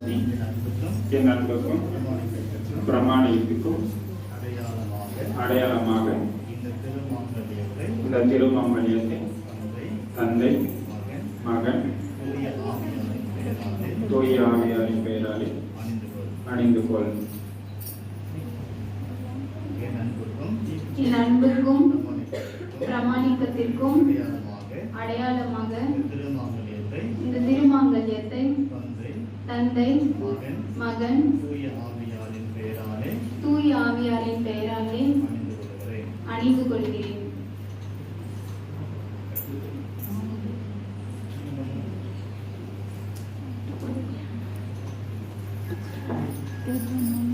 என் அன்புக்கும் பிரமாணிக்கும் அடையாளமாக இந்த திருமாங்கல்யத்தை தந்தை மகன் தூய ஆவியாரின் பெயராலே அணிந்து கொள். என் அன்புக்கும் பிரமாணிக்கத்திற்கும் அடையாளமாக இந்த திருமாங்கல்யத்தை தந்தை மகன் தூய ஆவியாரின் பெயராலே அணிந்து கொள்கிறேன். Good.